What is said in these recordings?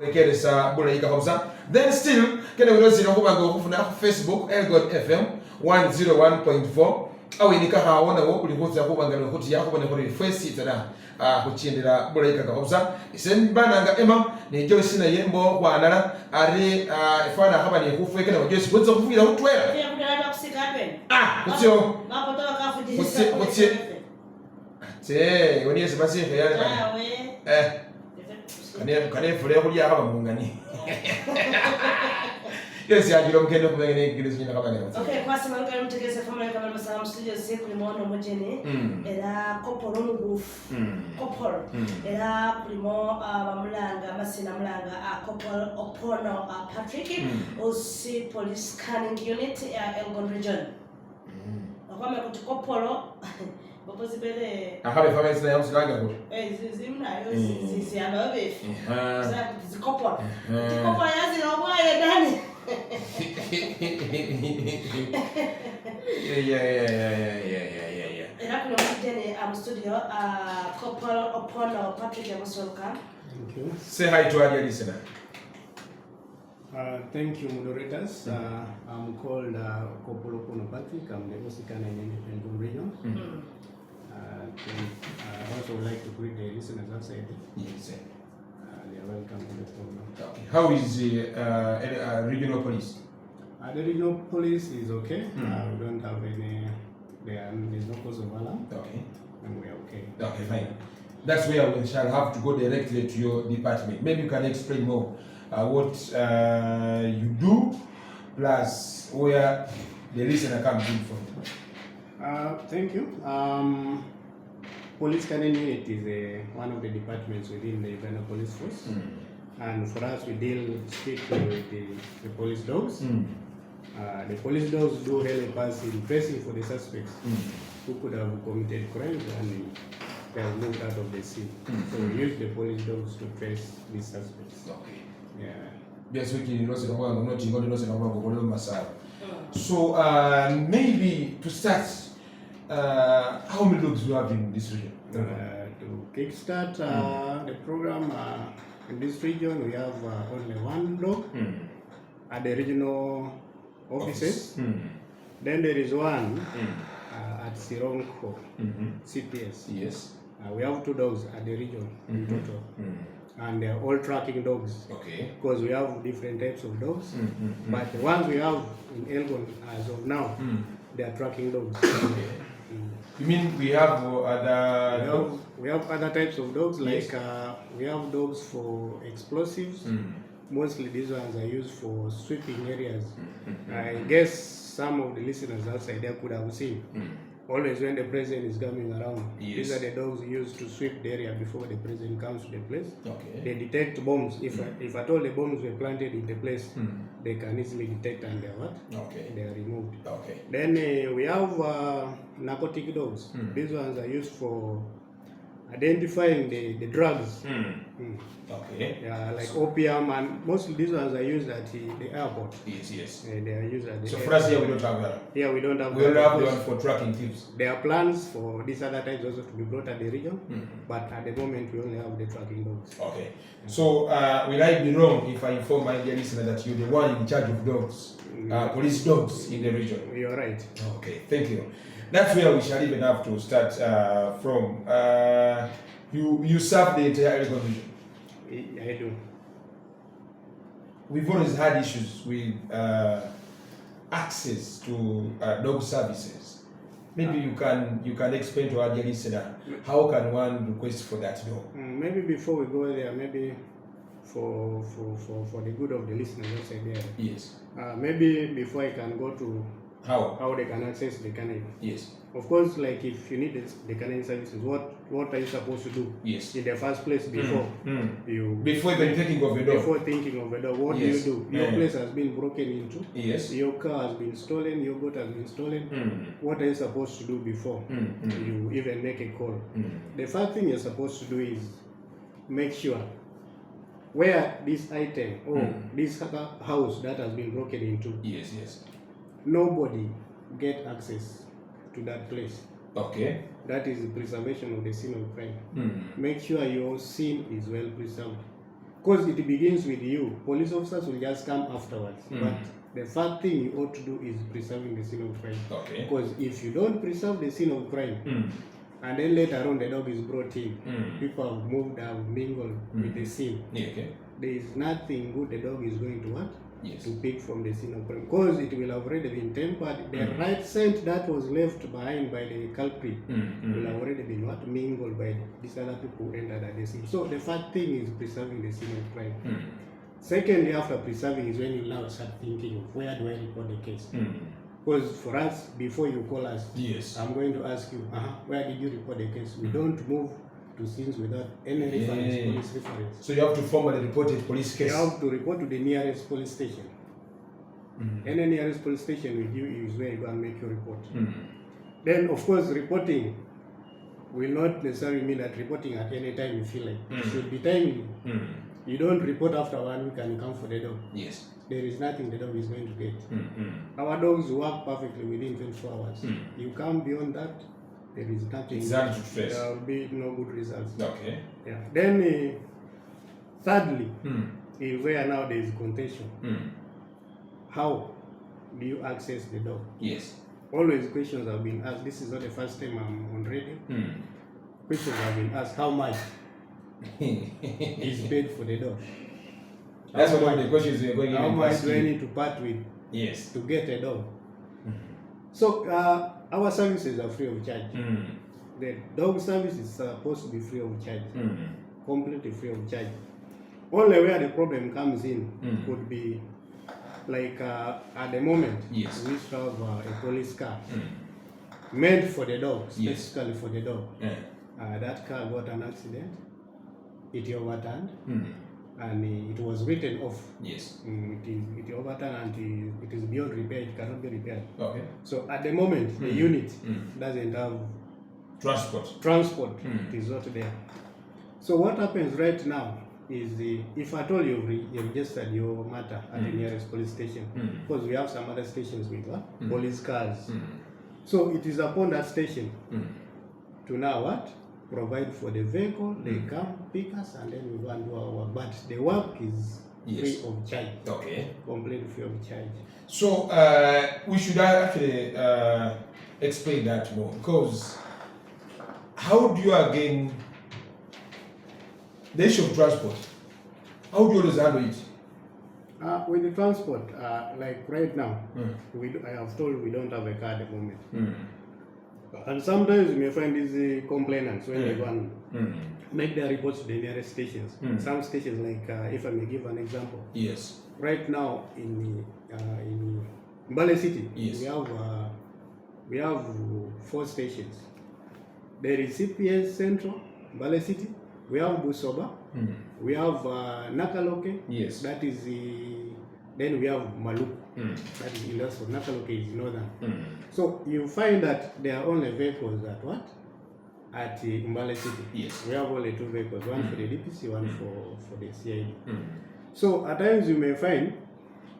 Then still, can we see Facebook Elgon FM 101.4. Awinika haona wo kulihuza kubangana kuti yako bane kuri face tana kuchindira bulaika kabisa isen bananga ema ne Joyce na yembo kwa nala ari ifana haba ne kufu ekena Joyce kutso kufuira utwera ya kudala kusika happen kutso ngapo toka kafundisha kutso te woni yese basi yale kane fule kuli haba mungani yes ya jiro mkendo kumengene ingilizi nyina kama neno okay kwa sababu ngalo mtegese family kama masalamu studio zetu limuona mojene era koporo ngufu koporo era kulimo bamulanga masina mulanga koporo Apwono Patrict osi police Canine Unit ya Elgon region akome kuti koporo bopozibele akabe family sina yamusilanga kuti zimnayo zisiana befi zikoporo zikoporo yazi lobwaye dani yeah. And I'm going to studio. Apwono Patrict, you're most welcome. Thank you. Say hi to our listener. Thank you, moderators. I'm called Apwono Patrict. I'm the OC Canine Unit region. I also would like to greet the listeners outside. Yes. They are welcome to the program. Okay. How is the regional police? The regional police is okay. We don't have any. There's no cause of alarm. Okay. And we are okay. Okay, fine. That's where we shall have to go directly to your department. Maybe you can explain more what you do, plus where the listener comes in from. Thank you. Police Canine Unit is one of the departments within the Uganda Police Force. And for us, we deal strictly with the police dogs. The police dogs do help us in tracing for the suspects who could have committed crimes and they have moved out of the scene. So we use the police dogs to trace these suspects. Okay. Yeah. Yes, we can so maybe to start, how many dogs do you have in this region? To kickstart the program in this region, we have only one dog at the regional offices. Then there is one at Sironko, CPS. Yes. We have two dogs at the region in total. And they are all tracking dogs. Okay. Because we have different types of dogs. But the ones we have in Elgon as of now, they are tracking dogs. You mean we have other dogs? We have other types of dogs, like we have dogs for explosives. Mostly these ones are used for sweeping areas. I guess some of the listeners outside there could have seen. Always when the president is coming around, these are the dogs used to sweep the area before the president comes to the place. Okay. They detect bombs. If at all the bombs were planted in the place, they can easily detect and they are what? Okay. They are removed. Okay. Then we have narcotic dogs. These ones are used for identifying the drugs. Okay. Like opium, and mostly these ones are used at the airport. Yes. They are used at the airport. For us here we don't have that. Here we don't have. We only have the one for tracking thieves. There are plans for these other types also to be brought at the region, but at the moment we only have the tracking dogs. Okay. So will I be wrong if I inform my dear listener that you're the one in charge of dogs, police dogs in the region? You're right. Okay, thank you. That's where we shall even have to start from. You serve the entire Elgon region. I do. We've always had issues with access to dog services. Maybe you can explain to our dear listener how can one request for that dog? Maybe before we go there, maybe for the good of the listeners outside there. Yes. Maybe before I can go to how they can access the canine. Yes. Of course, like if you need the canine services, what are you supposed to do? Yes. In the first place before before even thinking of a dog. Before thinking of a dog, what do you do? Your place has been broken into. Yes. Your car has been stolen. Your goat has been stolen. What are you supposed to do before you even make a call? The first thing you're supposed to do is make sure where this item or this house that has been broken into. Yes. Nobody get access to that place. Okay. That is the preservation of the scene of crime. Make sure your scene is well preserved. because it begins with you. Police officers will just come afterwards. But the first thing you ought to do is preserving the scene of crime. Okay. Because if you don't preserve the scene of crime, and then later on the dog is brought in, people have moved, have mingled with the scene. Yeah, okay. There is nothing good the dog is going to want Yes. to pick from the scene of crime, because it will have already been tempered. The right scent that was left behind by the culprit will have already been mingled by these other people who entered at the scene. So the first thing is preserving the scene of crime. Secondly, after preserving is when you now start thinking of where do I report the case. Because for us, before you call us, Yes. I'm going to ask you, where did you report the case? We don't move to scenes without any reference, police reference. So you have to formally report a police case. You have to report to the nearest police station. Any nearest police station with you is where you go and make your report. Then, of course, reporting will not necessarily mean that reporting at any time you feel like. It should be timely. You don't report after 1 week and you come for the dog. Yes. There is nothing the dog is going to get. Our dogs work perfectly within 24 hours. You come beyond that, there is nothing. Exactly. Stress. There will be no good results. Okay. Yeah. Then, thirdly, is where now there is contention. How do you access the dog? Yes. Always questions have been asked. This is not the first time I'm on radio. Questions have been asked. How much is paid for the dog? That's one of the questions we are going to How much do I need to part with Yes. to get a dog? So our services are free of charge. The dog service is supposed to be free of charge, completely free of charge. Only where the problem comes in could be like at the moment Yes. we used to have a police car meant for the dog, Yes. specifically for the dog. Yeah. That car got an accident, it overturned, and it was written off. Yes. It overturned and it is beyond repair, it cannot be repaired. Okay. So at the moment, the unit doesn't have transport. It is not there. So what happens right now is if at all you've registered your matter at the nearest police station, because we have some other stations with police cars. So it is upon that station to now provide for the vehicle, they come, pick us, and then we go and do our work. But the work is free of charge. Okay. Completely free of charge. So we should actually explain that more, because how do you again the issue of transport? How do you always handle it? With the transport, like right now, I have told we don't have a car at the moment. And sometimes you may find these complainants when they go and make their reports to the nearest stations. Some stations, like if I may give an example. Yes. Right now in Mbale City, Yes. we have 4 stations. There is CPL Central, Mbale City. We have Busoba. We have Nakaloke. Yes. That is then we have Maluku. That is industrial. Nakaloke is northern. So you find that there are only vehicles at Mbale City. Yes. We have only 2 vehicles, one for the DPC, one for the CID. So at times you may find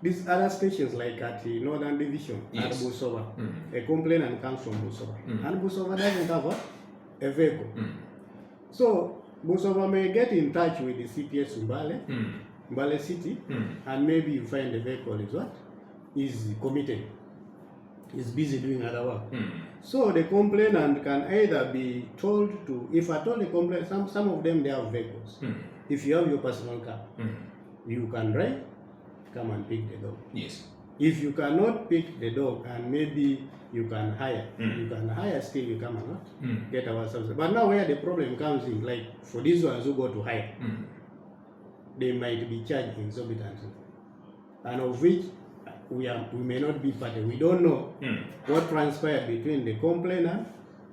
these other stations, like at the Northern Division, at Busoba, a complainant comes from Busoba, and Busoba doesn't have a vehicle. So Busoba may get in touch with the CPS Mbale City, and maybe you find the vehicle is committed, is busy doing other work. So the complainant can either be told to, if at all the complainant, some of them they have vehicles. If you have your personal car, you can drive, come and pick the dog. Yes. If you cannot pick the dog and maybe you can hire, still you come and get our service. But now where the problem comes in, like for these ones who go to hire, they might be charged exorbitantly, and of which we may not be party. We don't know what transpired between the complainant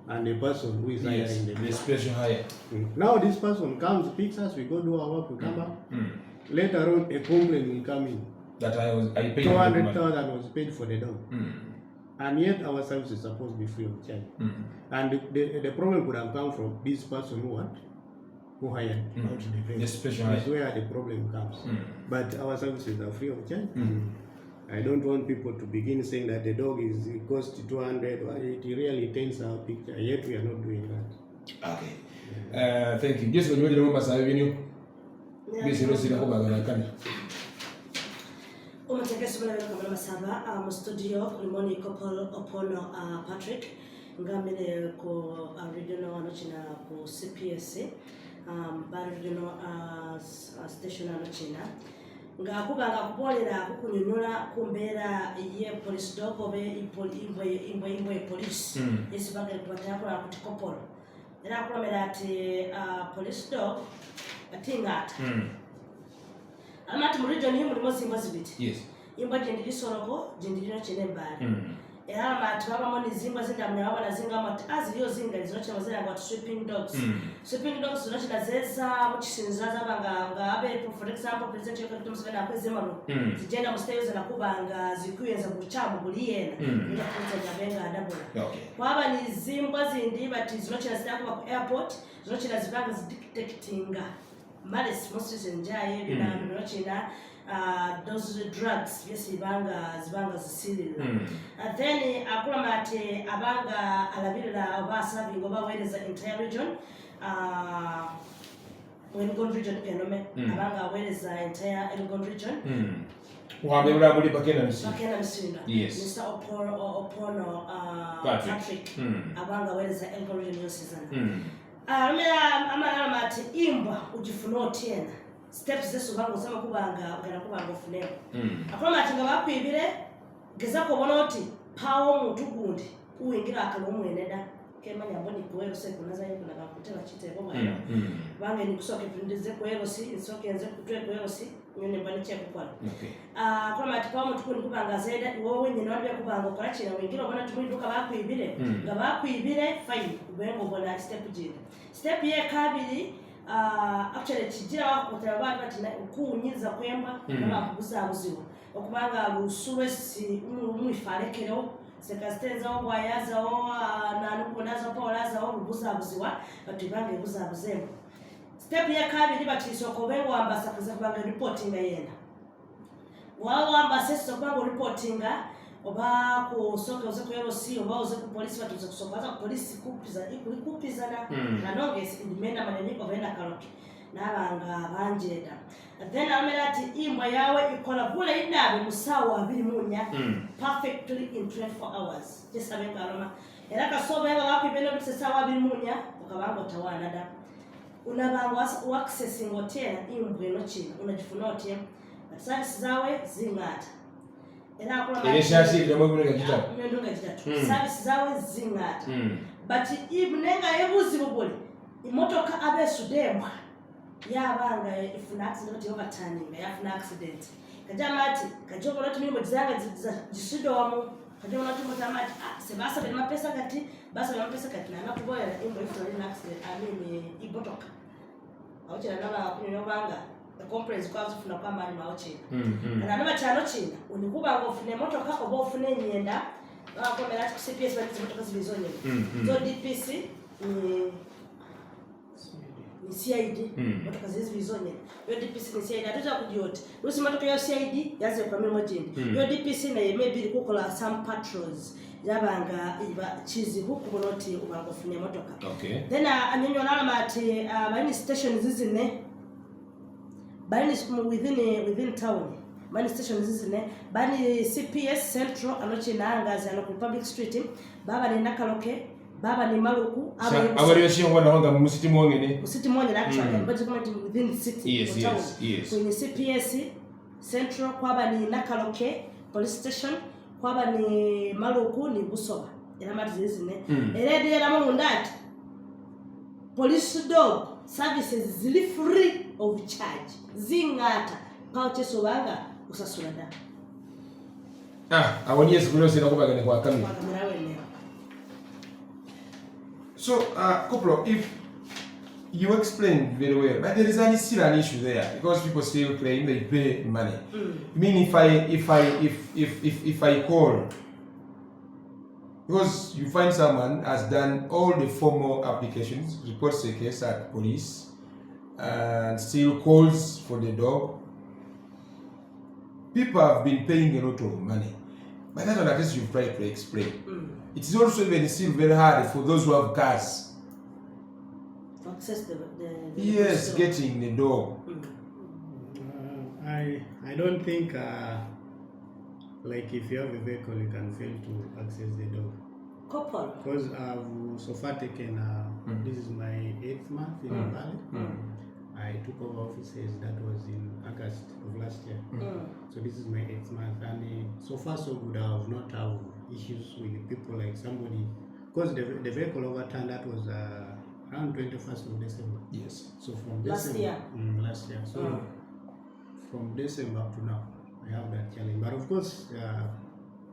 and the person who is hiring the special hire. Now this person comes, picks us, we go do our work, we come back. Later on, a complaint will come in that I paid 200,000 was paid for the dog, and yet our service is supposed to be free of charge. And the problem could have come from this person who hired out the vehicle. The special hire. That's where the problem comes. But our services are free of charge. I don't want people to begin saying that the dog costs 200. It really taints our picture. Yet we are not doing that. Okay. Thank you. Just when you remember, biziro ziriko magana umutekesi bw'abana kamara masaba mu studio limoni couple Apwono Patrick ngamire ku regional wanochina ku CPS ba regional station wanochina ngakubanga kubolera kukunyonyola kumbera ye police dog obe imwe police esibanga kubatako kuti couple era akulomera ati police dog atingata amati mu region yimu mulimo zimba zibiti yes imba jendiri soroko jendiri no chene mbali era amati babamo nizimba zindamya baba nazinga amati aziriyo zinga zizoche mazira ngo sweeping dogs sweeping dogs zizoche nazeza mu kishinza zabanga abe for example president yo kutumsa bana kwezemano zigenda mu stayo na kubanga zikuyenza kuchamu buliyena ila kuza jabenga adabula kwaba nizimba zindi bati zizoche nazira ku airport zizoche nazibanga zidetectinga malice mostly zenjaye binamno china those drugs zibanga zisirira then akula mate abanga alabirira abasa bingo baweleza entire region Elgon region enome abanga aweleza entire Elgon region wabebula muri bakena misinda yes Mr. Apwono Patrick abanga aweleza Elgon region yosizana amala mati imba ujifuna otiena steps zesu bango sama kubanga ofunema akoma mati nga bakwibire geza kubona oti pawo muntu gundi uwingira akalo mweneda kemanya mboni kwero se kunaza yo kuna bakutela chitebo mwana bange ni kusoke pindize kwero si insoke enze kutwe kwero si nyone mbani cheku kwala akoma mati pawo muntu gundi kubanga zeda wowe nyine wabya kubanga okorachira wingira ubona tumuiduka bakwibire nga bakwibire fine ubengo bona step jini step ye kabiri actually kigira bakutera abantu bati kunyiza kwemba nabakubuzabuziwa okubanga lusulwe si umwifarekero sekastenza obwayaza nanukunaza polaza obuzabuziwa bati bange buzabuzemo step ye kabiri bati sokobengo ambasa kuza kubanga reporting yena wao ambasa sokobengo reporting oba ku soka uze kuyero si oba uze ku police batuze kusokaza ku police kupiza na nonge indimenda maneniko benda kaloki nabanga banjeda then amerati imba yawe ikola vula inabe musawa 2 munya perfectly in 24 hours just abenga aloma era kasoba yaba bakwibeno bisawa 2 munya ukabango tawana da unabango accessing hotel imbwe no china unajifuna hotel service zawe zingata era akula eleshasi ndomo bunga gitatu service zawe zingata but ibnenga yebuzibu buli imotoka abesudemwa yabanga ifuna accident overturning yafuna accident kajamati kajobona tumimo zanga jisudomu kajobona tumotamati sebasa bema pesa kati basa bema pesa kati na nakuboya imbo ifuna accident ibotoka awuchira naba kunyobanga the conference kwa zifuna kwa mali maochina kana naba chano china unikuba ngo fune motoka obo ufune nyenda bakomera ku CPS bati motoka zibizonye so DPC ni CID motoka zibizonye yo DPC ni CID atuza kujioti rusi motoka yo CID yaze kwa memo jindi yo DPC na maybe kukola some patrols yabanga iba chizi huku bonoti ubango fune motoka then anyonyo nalama ati bani station zizine bani within town bani station zizine bani CPS Central anochina angaza no public street baba ni nakaloke baba ni maluku abari yashingwa nahonga mu city mwongene actually but within the city yes kwenye CPS Central kwaba ni nakaloke police station kwaba ni maluku ni busoba era mati zizine eredi era mu ndati police dog services zili free of charge zingata pauche sobanga usasulanda awoniye sikulo sina kubagane kwa kamera so couple if you explained very well but there is still an issue there because people still claim they pay money I mean if I call because you find someone has done all the formal applications, reports the case at police, and still calls for the dog. People have been paying a lot of money, but that's what at least you've tried to explain. It is also even still very hard for those who have cars. To access the yes, getting the dog. I don't think like if you have a vehicle you can fail to access the dog. Couple. Because I've so far taken this is my 8th month in Valley. I took over offices, that was in August of last year. So this is my 8th month, and so far so good. I have not had issues with people like somebody, because the vehicle overturned, that was around 21st of December. Yes. So from last December, year. Last year. So from December up to now, I have that challenge. But of course,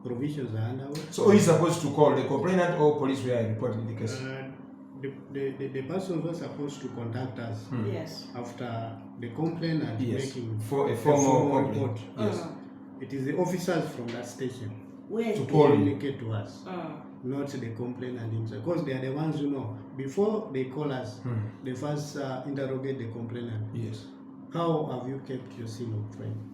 provisions are underway. So who is supposed to call, the complainant or police were reporting the case? The person was supposed to contact us Yes. after the complainant making for a formal report. Yes. It is the officers from that station to communicate to us, not the complainant himself, because they are the ones who know. Before they call us, they first interrogate the complainant. Yes. How have you kept your scene of crime?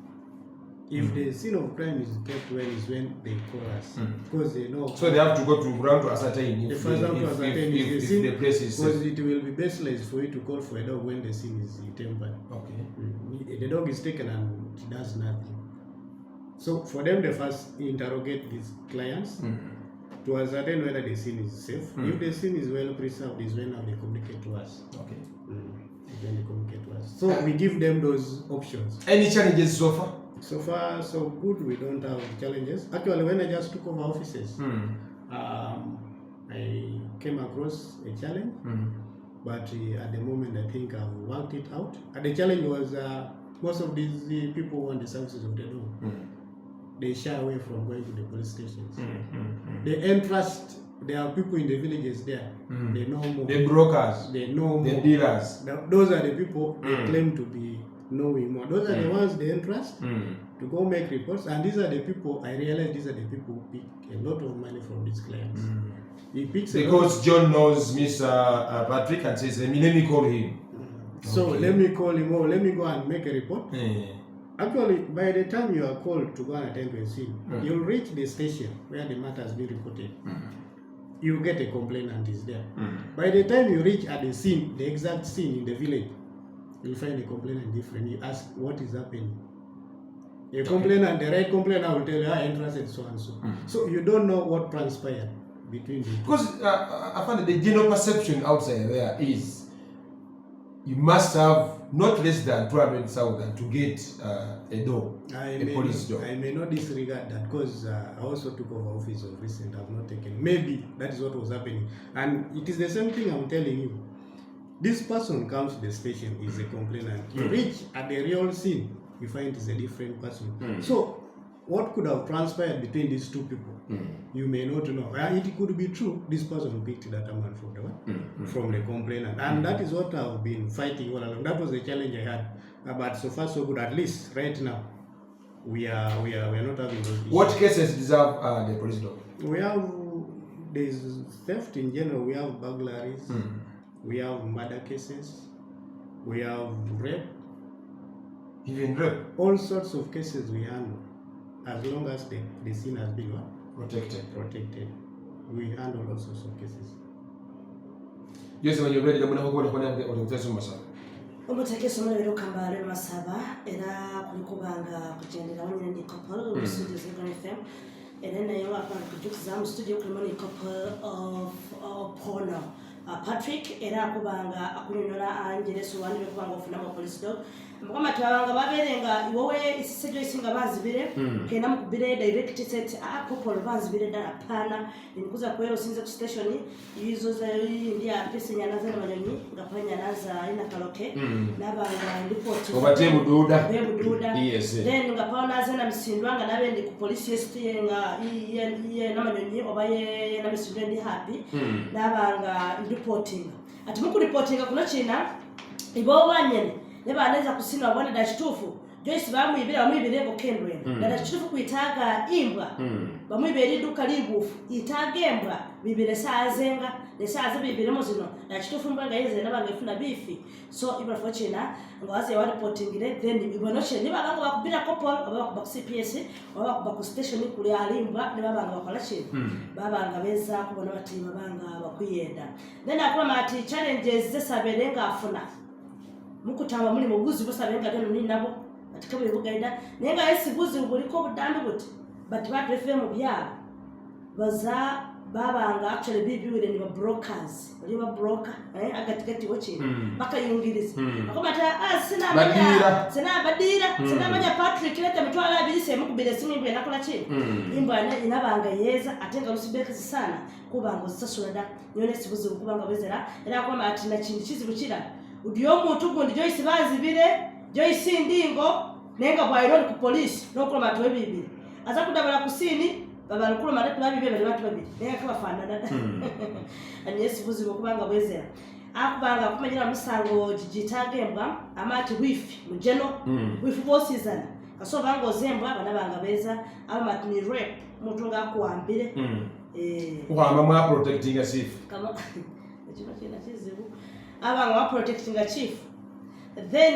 If the scene of crime is kept well, is when they call us, because they know. So they have to go to ground to ascertain if the place is because it will be baseless for you to call for a dog when the scene is tempered. Okay. The dog is taken and it does nothing. So for them, they first interrogate these clients to ascertain whether the scene is safe. If the scene is well preserved, is when they communicate to us. Okay. When they communicate to us. So we give them those options. Any challenges so far? So far, so good. We don't have challenges. Actually, when I just took over offices, I came across a challenge, but at the moment, I think I've worked it out. And the challenge was most of these people want the services of the dog. They shy away from going to the police stations. The entrust, there are people in the villages there. They know more. The brokers. They know more. The dealers. Those are the people they claim to be knowing more. Those are the ones they entrust to go make reports, and these are the people, I realize these are the people who pick a lot of money from these clients. He picks because John knows Mr. Patrick and says, let me call him. So let me call him, or let me go and make a report. Actually, by the time you are called to go and attend to a scene, you'll reach the station where the matter has been reported. You get a complainant is there. By the time you reach at the scene, the exact scene in the village, you'll find the complainant different. You ask what is happening. A complainant, the right complainant will tell you, I interested so and so. So you don't know what transpired between the two. Because I find that the general perception outside there is you must have not less than 200,000 to get a dog, a police dog. I may not disregard that, because I also took over office of recent. I've not taken. Maybe that is what was happening. And it is the same thing I'm telling you. This person comes to the station, is a complainant. You reach at the real scene, you find it's a different person. So, what could have transpired between these two people? You may not know. It could be true. This person picked that man from from the complainant, and that is what I've been fighting all along. That was the challenge I had. But so far so good. At least right now, we are not having those issues. What cases deserve the police dog? We have there's theft in general. We have burglaries. We have murder cases. We have rape. Even rape? All sorts of cases we handle, as long as the scene has been protected. We handle all sorts of cases. Yes, when you're ready, I'm going to tell you myself. Omutekeso mulero kambale masaba era kulikubanga kujendera wanyine ni couple of studios Elgon FM era nayo akwana kujukiza mu studio kulimo ni couple of Apwono Patrick era kubanga akunyonyola anjere suwandi kubanga ofuna mu police dog mukama twabanga baberenga iwowe isisejo isinga bazibire kena mukubire direct set couple bazibire dala pana inikuza kwero sinze ku station yizo za india pesa nyana za manyonyi ngapanya naza ina kaloke nabanga report obate bududa yes then ngapana za na msindwanga nabendi ku police station nga iye namanyonyi obaye na msindwe ndi happy nabanga reporting ati muku reporting kuno china ibo wanyene nebaneza kusina bwana dashitufu Joyce bamwibire bokendwe dashitufu kuitaga imbwa bamwibere duka libufu itaga embwa bibire sazenga nesaze bibire muzino dashitufu mbanga yeze nabangefuna bifi so ibra fortuna ngaze wa reporting ile then ibonoshe nibaganga bakubira couple abakuba ku CPS abakuba ku station kuri alimbwa nibabanga bakola chini babanga beza kubona bati babanga bakuyenda then akwa mati challenges zesaberenga afuna mukutamba muri muguzi busabenga teno ni nabo ati kama ibugaida nenga esibuzi ubuliko budambi buti but what FM bya baza babanga actually bibiwire ni ba brokers bali ba broker agatikati wachi bakayungiriza akomata sina badira sina manya Patrict leta mitwala abise mukubire simu imbe nakola chi imba inabanga yeza atenga lusibeka sana kubango sasula da nyone sibuzi kubanga bezera era kwama ati na chindi chizibuchira udiyo muntu gundi Joyce bazibire Joyce ndingo nenga bwairo ku police nokolo matwe bibiri aza kudabala kusini baba lukulu matatu babibe bali batu babiri nenga kabafanana ani esibuzi kubanga bwezera akubanga kumanyira musango jijitagembwa amati wifi mujeno wifi bosizana kaso bango zembwa bana banga beza amati ni rap muntu ngakuambire uhamba mwa protecting a chief kama ejino kina chizibu abanga wa protecting a chief then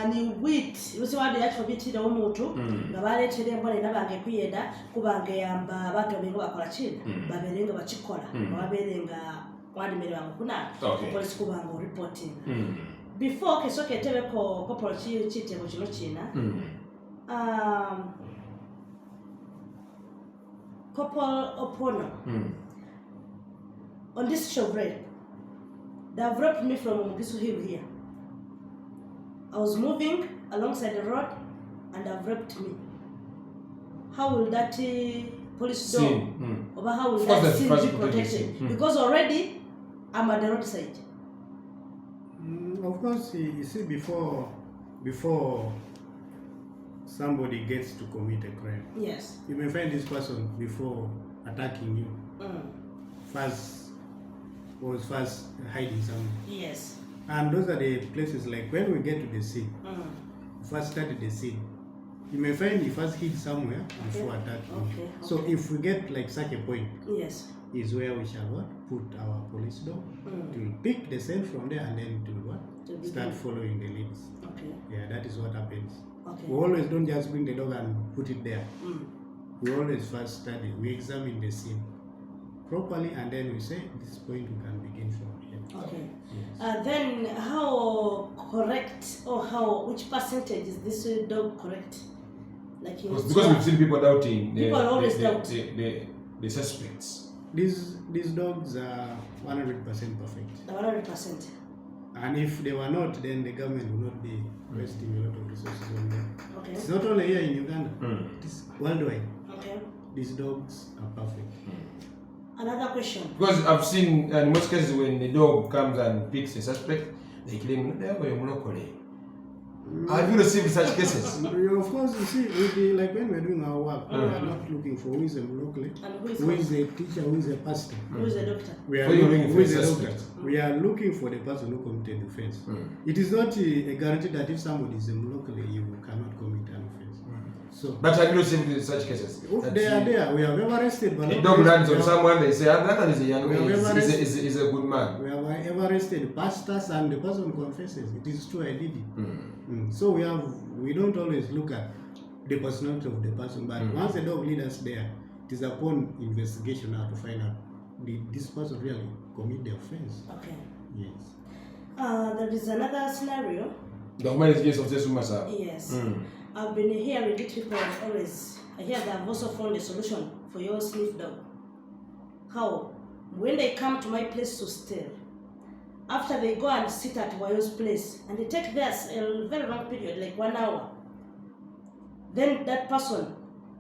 ni wit usi wadi yacho bitira omuntu ngabaletera mbona nabange kuyenda kubange yamba abantu bengo bakola chini baberenga bachikola baberenga wadi mere bango kuna police kubango reporting before kesoke tebeko corporal chite mu kino china couple Apwono on this show rape they have raped me from Bugisu hill here. I was moving alongside the road and they've raped me. How will that police dog or how will that scene be protected? Because already I'm at the roadside. Of course, you see, before somebody gets to commit a crime, yes, you may find this person before attacking you was first hiding somewhere. Yes. And those are the places like when we get to the scene, first started the scene, you may find he first hid somewhere before attacking. So if we get like such a point, yes, is where we shall put our police dog to pick the scent from there and then to start following the leads. Okay. Yeah, that is what happens. Okay. We always don't just bring the dog and put it there. We always first study, we examine the scene properly, and then we say at this point we can begin from here. Okay. Yes. Then how correct or which percentage is this dog correct? Like because we've seen people doubting people always doubt the suspects. These dogs are 100% perfect. 100%. And if they were not, then the government would not be investing a lot of resources on them. Okay. It's not only here in Uganda, it is worldwide. Okay. These dogs are perfect. Another question. Because I've seen in most cases when the dog comes and picks a suspect, they claim locally. Have you received such cases? Of course, you see, like when we're doing our work, we are not looking for who is a locally, who is a teacher, who is a pastor, who is a doctor. We are looking for a doctor. We are looking for the person who committed the offense. It is not a guarantee that if somebody is a locally, you cannot commit an offense. So, but have you received such cases? They are there. We have ever arrested. But a dog lands on someone, they say, that one is a young man, is a good man. We have ever arrested pastors and the person confesses. It is true, I did it. So we don't always look at the personality of the person, but once the dog leads us there, it is upon investigation now to find out did this person really commit the offense. Okay. Yes. There is another scenario. The woman is case of Sesumasa. Yes. I've been hearing it people always. I hear they have also found a solution for your sniff dog. How? When they come to my place to steal, after they go and sit at Wayo's place, and they take theirs a very long period, like 1 hour, then that person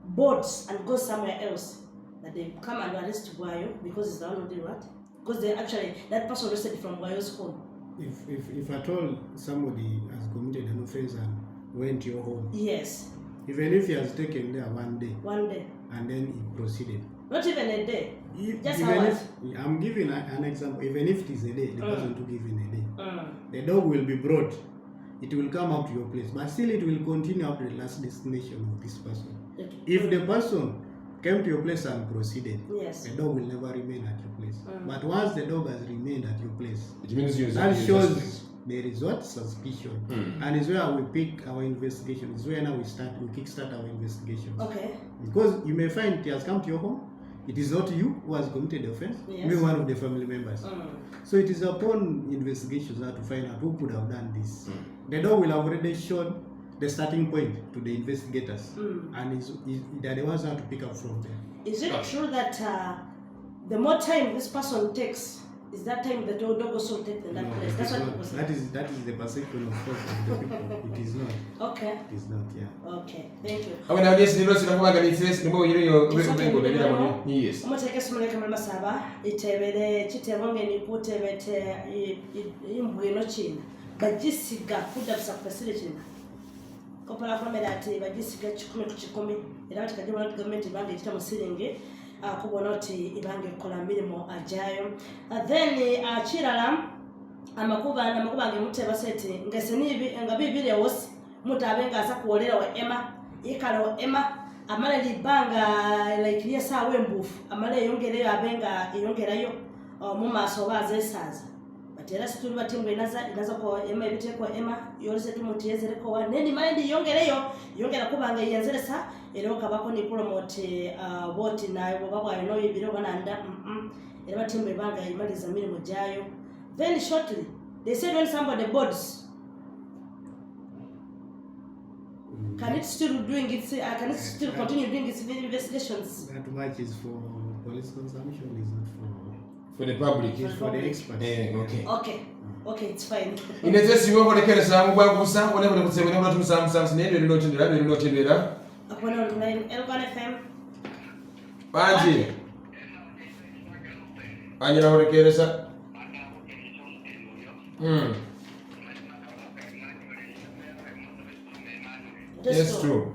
boards and goes somewhere else. That they come and arrest Wayo because it's the one who did what? Because they actually, that person arrested from Wayo's home. If at all somebody has committed an offense and went to your home. Yes. Even if he has taken there 1 day. 1 day. And then he proceeded. Not even a day. Just even hours. I'm giving an example. Even if it is a day, the person took even a day. The dog will be brought. It will come up to your place. But still it will continue up to the last destination of this person. If the person came to your place and proceeded, yes, the dog will never remain at your place. But once the dog has remained at your place, it means that shows there is what? Suspicion. And it's where we pick our investigation. It's where now we kickstart our investigations. Okay. Because you may find it has come to your home. It is not you who has committed the offense, maybe one of the family members. So it is upon investigations now to find out who could have done this. The dog will have already shown the starting point to the investigators, and they're the ones who have to pick up from there. Is it true that the more time this person takes, is that time the dog also will take the that place? That's what people say. That is the perception of course of the people. It is not. Okay. It is not. Yeah. Okay. Thank you. Awe na audience nilo sinakubaga ni stress nimbo yiro ubengo bebira mu. Yes. Umuteke simuleka mu masaba itebere kitebonge ni kutebete imbwino china. Bagisiga kuda bisa kupesile china. Kopala famela ati bagisiga 10 ku 10 era batakaje mu government bange kita musiringe kubona oti ibange kola mirimo ajayo. Then chirala amakuba ngemuteba sete ngese nibi ngabibire wose mutabenga asa kuolera wa ema ikala wa ema amale libanga like yesa wembufu amale yongere abenga yongerayo mu maso bazesaza batera situlu batimwe inaza ko ema ibite ko ema yolese tumutiyezere ko wa neni mind yongera kubanga yenzeresa ero kabako ni promote boti nayo baba no ibiro bananda era batimwe banga imaliza mirimo jayo. Then shortly they said when somebody boards, can it still doing its can it still continue doing its investigations? That much is for police consumption, is not for the public. It's for the experts. Okay, it's fine. Inaweza siwe kwa kile sababu kwa kusa kwa nini kusema ndio tumsamsam ndio ndio tendera. Apwono online Elgon FM. Banji. Anyira horekeresa. Yes, true.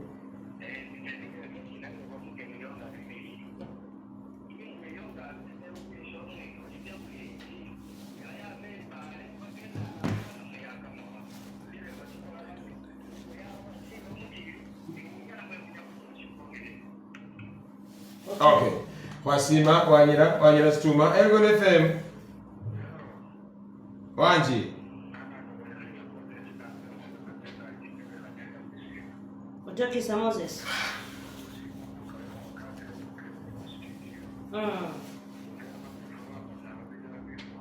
Okay. Wasima wanyira stuma Elgon FM. Wanji. Dr. Moses.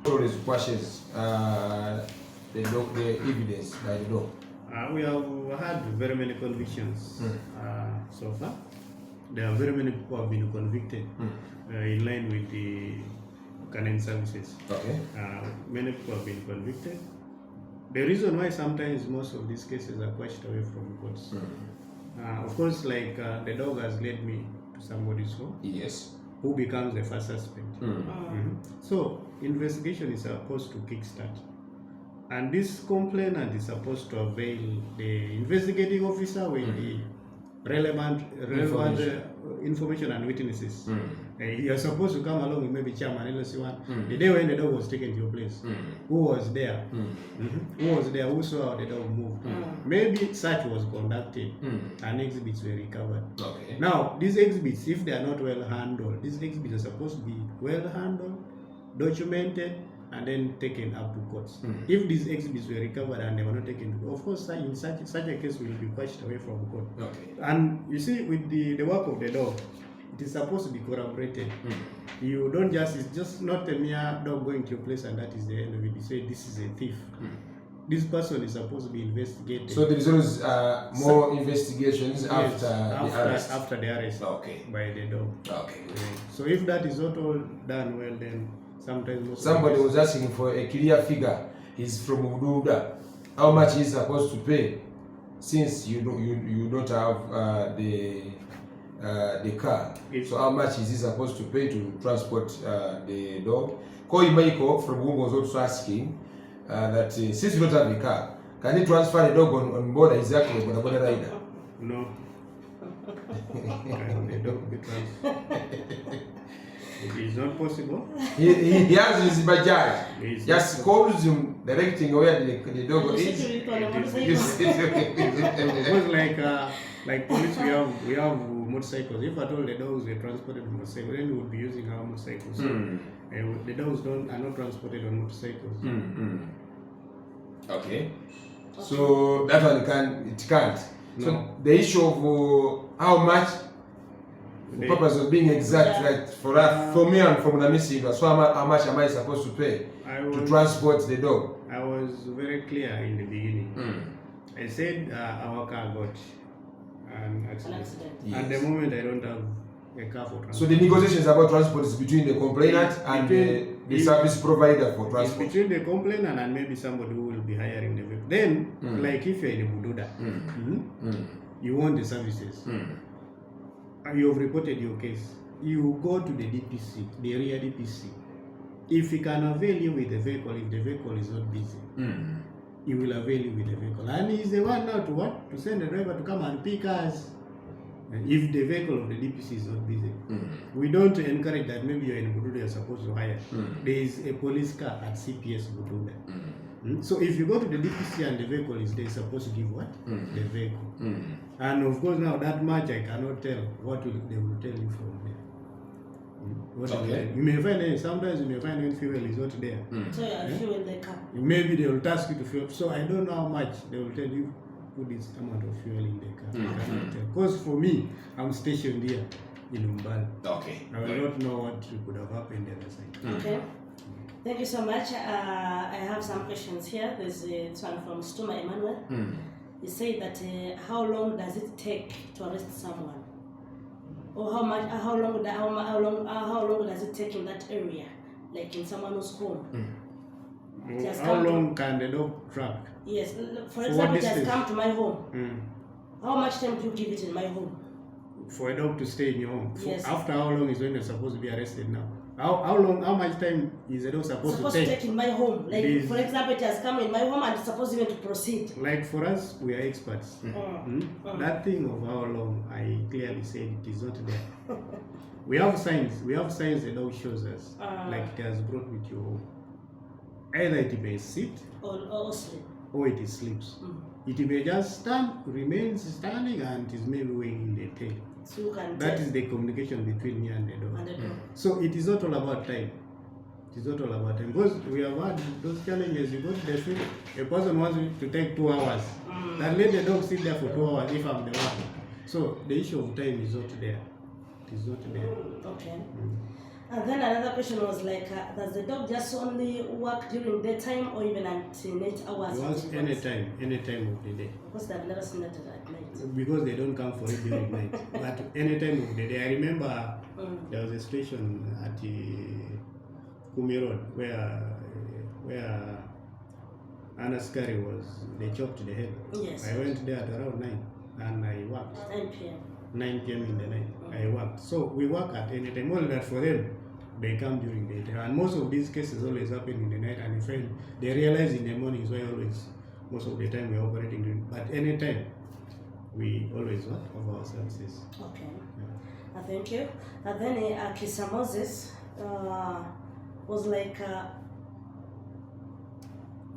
Always questions the evidence by the dog. We have had very many convictions so far. There are very many people who have been convicted in line with the Canine services. Okay. Many people have been convicted. The reason why sometimes most of these cases are quashed away from courts. Of course, like the dog has led me to somebody's home. Yes. Who becomes the first suspect. So, investigation is supposed to kickstart. And this complainant is supposed to avail the investigating officer with the relevant information and witnesses. You're supposed to come along with maybe chairman, LSC1. The day when the dog was taken to your place, who was there? Who was there? Who saw how the dog moved? Maybe search was conducted and exhibits were recovered. Okay. Now, these exhibits, if they are not well handled, these exhibits are supposed to be well handled, documented, and then taken up to courts. If these exhibits were recovered and they were not taken to court, of course, in such a case will be quashed away from court. Okay. And you see, with the work of the dog, it is supposed to be corroborated. You don't just, it's just not a mere dog going to your place and that is the end of it. You say this is a thief. This person is supposed to be investigated. So there is always more investigations after the arrest. After the arrest. Okay. By the dog. Okay. So if that is not all done well, then sometimes somebody was asking for a clear figure. He's from Ududa. How much he's supposed to pay, since you don't have the car. So how much is he supposed to pay to transport the dog? Koi Maiko from Google was also asking that since you don't have a car, can he transfer the dog on board exactly on a rider? No. The dog be transferred. It is not possible. He has his bajaj. Just calls him, directing where the dog is. Because like police, we have motorcycles. If at all the dogs were transported on motorcycles, then we would be using our motorcycles. The dogs are not transported on motorcycles. Okay. So that one can't. No. So the issue of how much, the purpose of being exact, like for me and from Namisi, so how much am I supposed to pay to transport the dog? I was very clear in the beginning. I said our car got an accident. Yes. At the moment, I don't have a car for transport. So the negotiations about transport is between the complainant and the service provider for It's transport. between the complainant and maybe somebody who will be hiring the vehicle. Then, like if you're in a Bududa, you want the services. You have reported your case. You go to the DPC, the area DPC. If he can avail you with the vehicle, if the vehicle is not busy, he will avail you with the vehicle. And he's the one now to what? To send the driver to come and pick us. If the vehicle of the DPC is not busy. We don't encourage that. Maybe you're in Bududa, you're supposed to hire. There is a police car at CPS Bududa. So if you go to the DPC and the vehicle is there, supposed to give what? The vehicle. And of course now that much I cannot tell what they will tell you from there. Okay. You may find sometimes you may find when fuel is not there. So you are fuel in the car. Maybe they will task you to fuel. So I don't know how much they will tell you put this amount of fuel in the car. I cannot tell. Because for me, I'm stationed here in Umbala. Okay. I will not know what could have happened the other side. Okay. Thank you so much. I have some questions here. There's this one from Stuma Emmanuel. He said that how long does it take to arrest someone, or how long does it take in that area, like in someone's home? How long can the dog track? Yes. For example, it has come to my home. How much time do you give it in my home? For a dog to stay in your home. Yes. After how long is when they're supposed to be arrested now? How much time is a dog supposed to take? In my home. Like for example, it has come in my home and it's supposed even to proceed. Like for us, we are experts. That thing of how long, I clearly said it is not there. We have signs. We have signs the dog shows us. Like it has brought with you home. Either it may sit Or sleep. or it sleeps. It may just stand, remains standing, and it is maybe wagging the tail. So you can That is the communication between me and the dog. and the dog. So it is not all about time. It is not all about time. Because we have had those challenges. You go to the field, a person wants to take 2 hours. Then let the dog sit there for 2 hours if I'm the one. So the issue of time is not there. It is not there. Okay. And then another question was like, does the dog just only work during daytime or even until 8 hours? It was any time of the day. Because I've never seen it at night. Because they don't come for it during night. But any time of the day. I remember there was a station at the Kumi Road where Anaskari was, they chopped the head. Yes. I went there at around 9 and I worked. 9 p.m. 9 p.m. in the night. I worked. So we work at any time. Only that for them, they come during the day. And most of these cases always happen in the night. And if they realize in the morning is why always, most of the time we're operating during. But any time, we always work of our services. Okay. Thank you. And then Kisa Moses was like,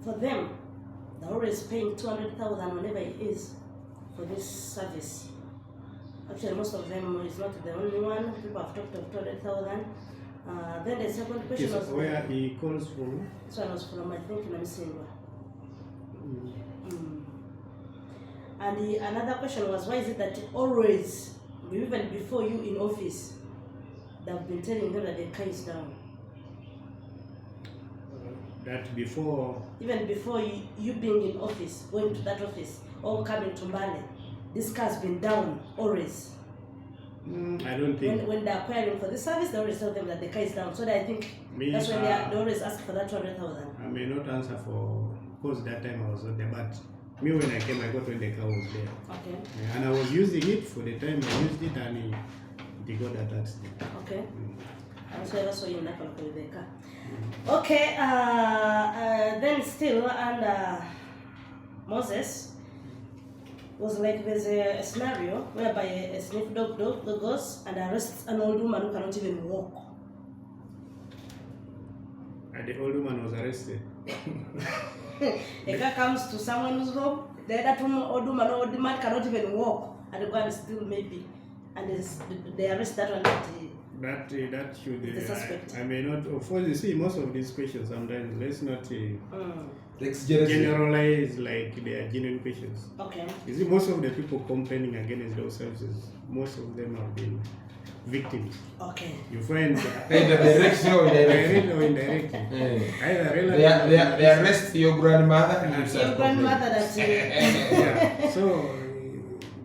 for them, they're always paying 200,000 whenever it is for this service. Actually, most of them is not the only one. People have talked of 200,000. Then the second question was where he calls from. This one was from, I think, Namsingwa. And another question was, why is it that always, even before you in office, they've been telling them that the car is down? That before. Even before you being in office, going to that office, or coming to Mbale, this car's been down always. I don't think. When they're acquiring for the service, they always tell them that the car is down. So I think that's when they always ask for that 200,000. I may not answer for, because that time I was not there, but me when I came, I got when the car was there. Okay. And I was using it for the time I used it, and they got that accident. Okay. So I saw you not with the car. Okay. Then still under Moses was like there's a scenario whereby a sniff dog goes and arrests an old woman who cannot even walk. And the old woman was arrested. A car comes to someone's home, the other old woman or the man cannot even walk, and the gun still maybe, and they arrest that one. That should. The suspect. I may not. Of course, you see, most of these questions sometimes let's not generalize like they are genuine questions. Okay. You see, most of the people complaining against those services, most of them have been victims. Okay. You find Either directly or indirectly. directly or indirectly. Either They arrest your grandmother and you Your start grandmother complaining. that Yeah. So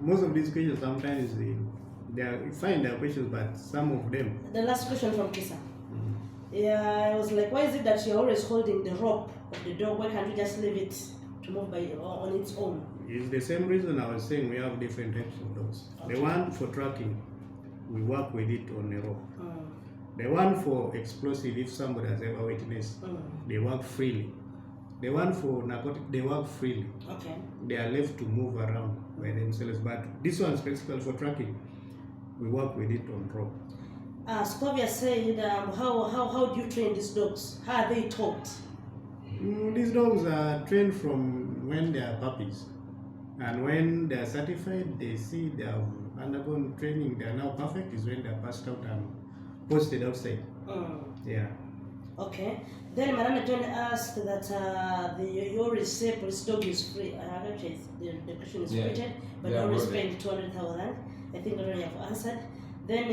most of these questions sometimes you find their questions, but some of them. the last question from Kisa. Yeah, I was like, why is it that you're always holding the rope of the dog? Why can't you just leave it to move by on its own? It's the same reason I was saying we have different types of dogs. Okay. The one for tracking, we work with it on a rope. The one for explosive, if somebody has ever witnessed, they work freely. The one for narcotic, they work freely. Okay. They are left to move around by themselves. But this one specifically for tracking, we work with it on rope. Scovia said, how do you train these dogs? How are they taught? These dogs are trained from when they are puppies. And when they are certified, they see they have undergone training, they are now perfect, is when they are passed out and posted outside. Yeah. Okay. Then Madame John asked that you always say police dog is free. Actually, the question is repeated, but you always paying 200,000. I think I already have answered. Then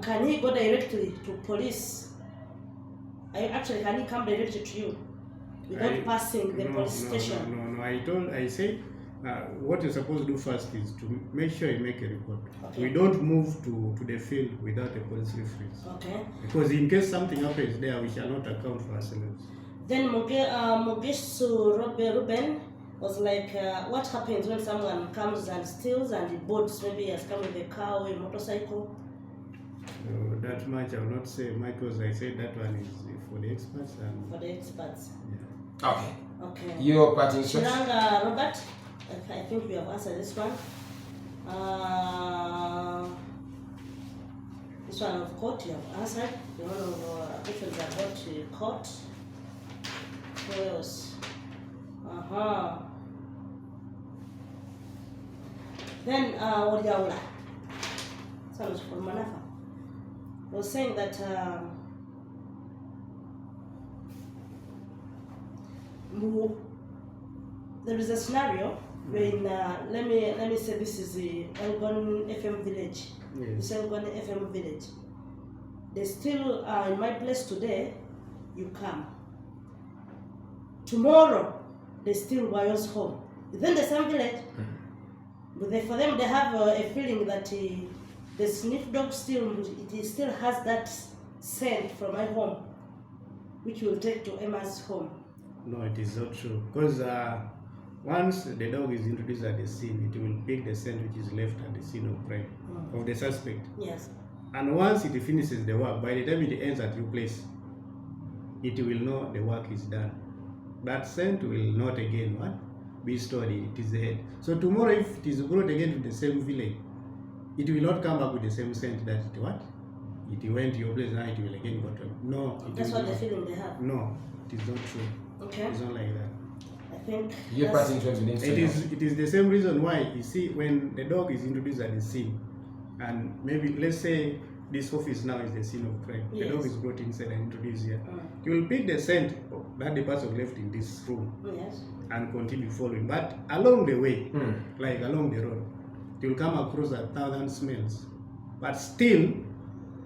can he go directly to police? Can he come directly to you without passing the police station? No. I said what you're supposed to do first is to make sure you make a report. Okay. We don't move to the field without a police reference. Okay. Because in case something happens there, we shall not account for ourselves. Then Bugisu Ruben was like, what happens when someone comes and steals and he boards, maybe he has come with a car or a motorcycle? That much I will not say much, because I said that one is for the experts. And For the experts. yeah. Okay. Okay. Your parting shots. Shiranga Robert, I think we have answered this one. This one of court you have answered. The one of questions about court. Who else? Then Odiaula. Sounds from Manafa. Was saying that there is a scenario when let me say this is the Elgon FM village. Yes. This Elgon FM village. They still in my place today. You come. Tomorrow they still Wayo's home. Within the same village. But for them they have a feeling that the sniff dog still has that scent from my home, which will take to Emma's home. No, it is not true. Because once the dog is introduced at the scene, it will pick the scent which is left at the scene of crime of the suspect. Yes. And once it finishes the work, by the time it ends at your place, it will know the work is done. That scent will not again be stored in its head. So tomorrow, if it is brought again to the same village, it will not come back with the same scent that it went to your place, and it will again go to. No. That's what the feeling they have. No, it is not true. Okay. It's not like that. I think Your parting shots. It is the same reason why you see when the dog is introduced at the scene, and maybe let's say this office now is the scene of crime. Yes. The dog is brought inside and introduced here. You will pick the scent that the person left in this room yes. and continue following. But along the way, like along the road, it will come across 1,000 smells. But still,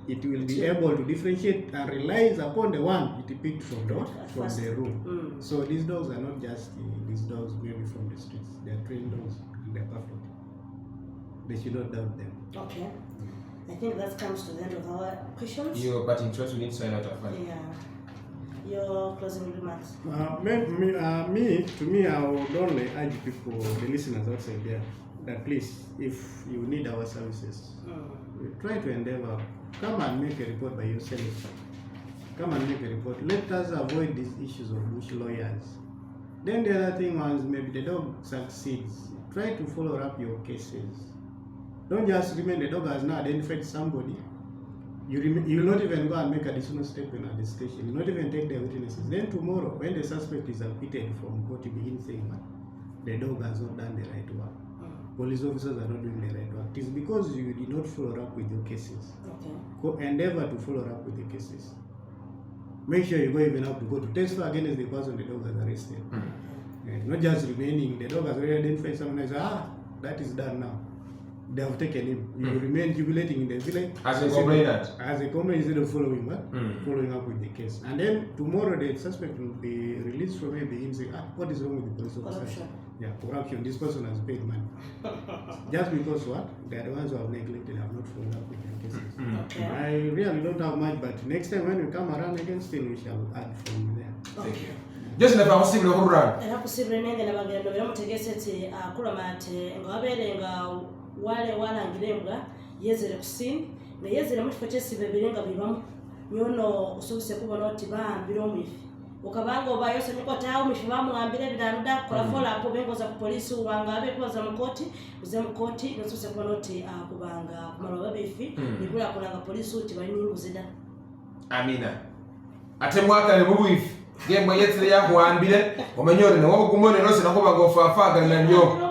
it will be able to differentiate and relies upon the one it picked from the room. So these dogs are not just these dogs maybe from the streets. They are trained dogs and they are perfect. They should not doubt them. Okay. I think that comes to the end of our questions. Your parting shots will inside out of Yeah. Your closing remarks. To me, I would only urge people, the listeners outside there, that please, if you need our services, try to endeavor, come and make a report by yourself. Come and make a report. Let us avoid these issues of bush lawyers. Then the other thing was maybe the dog succeeds. Try to follow up your cases. Don't just remain the dog has now identified somebody. You will not even go and make additional statement at the station. You will not even take their witnesses. Then tomorrow, when the suspect is acquitted from court, you begin saying that the dog has not done the right work. Police officers are not doing the right work. It is because you did not follow up with your cases. Okay. Endeavor to follow up with the cases. Make sure you go even up to go to testify against the person the dog has arrested. Not just remaining, the dog has already identified someone and say, that is done now. they have taken him. He will remain jubilating in the village As a complainant. As a complainant instead of following up with the case. And then tomorrow the suspect will be released from him. Begin saying, what is wrong with the police officer? Corruption. Yeah, corruption. This person has paid money. Just because what? They are the ones who have neglected, have not followed up with their cases. Okay. I really don't have much, but next time when we come around again, still we shall add from there. Thank you. Just never possible to run. Era kusibira nenge nabagendo biramutegese ati akulama ati nga wabere nga wale walangirembwa yezere kusini nga yezere mu kifo kyesibe birenga bibamu nyono usobose kubona oti baambira omwifi ukabanga oba yose niko tawo mifi bamuambira bidanuda kola fola apo bengoza ku polisi ubanga abe kuza mu koti uze mu koti usobose kubona oti akubanga kumalo babefi nikula kulanga polisi uti bali nguzida. Amina. Ate mwaka ne mubwifi gemwe yetsire yakuambire omenyore ne wabugumone nose nakuba gofafaga na nyo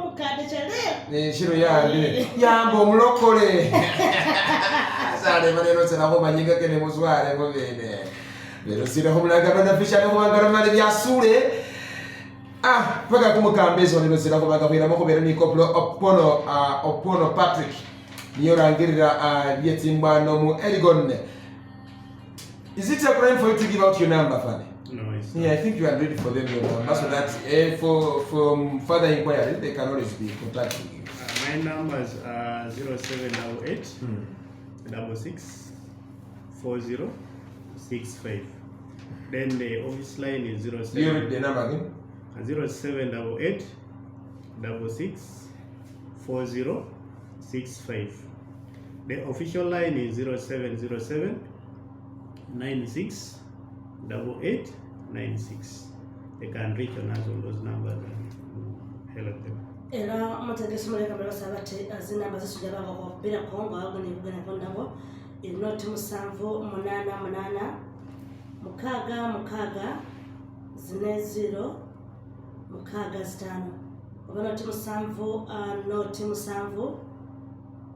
ne shiro yambire yambo mulokole sale maneno sena ko banyiga kene muzware ko bene bero sira ko mulaga bana fisha ko bangara mali byasule paka kumukambezo ne sira ko bangabira mako bero ni koplo Apwono Patrict niyo rangirira yetimbano mu Elgon. Is it a crime for you to give out your number, Fanny? No, it's I think you are ready for them your number, so that for further inquiry they can always be contacting you. My numbers are 0788 66 4065. Then the office line is 07. You read the number again? 0788 66 4065. The official line is 0707 96 88 96. They can reach on us on those numbers and help them. Era mutegese muleka mbasa bate azinamba zisujaba ko bira kongo ahubwo ni kugana kondango inoti musanvu munana mukaga zine zero mukaga zitano obana musanvu noti musanvu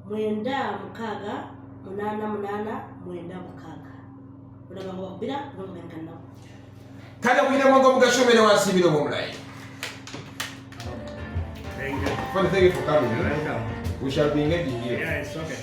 mwenda mukaga munana mwenda mukaga ulaba ngo bira ngo benkana Kada kuina mwango mugashomere wasibiro mu mulayi. Thank you. Thank you for coming. Welcome. We shall be engaging here. Yeah, it's okay.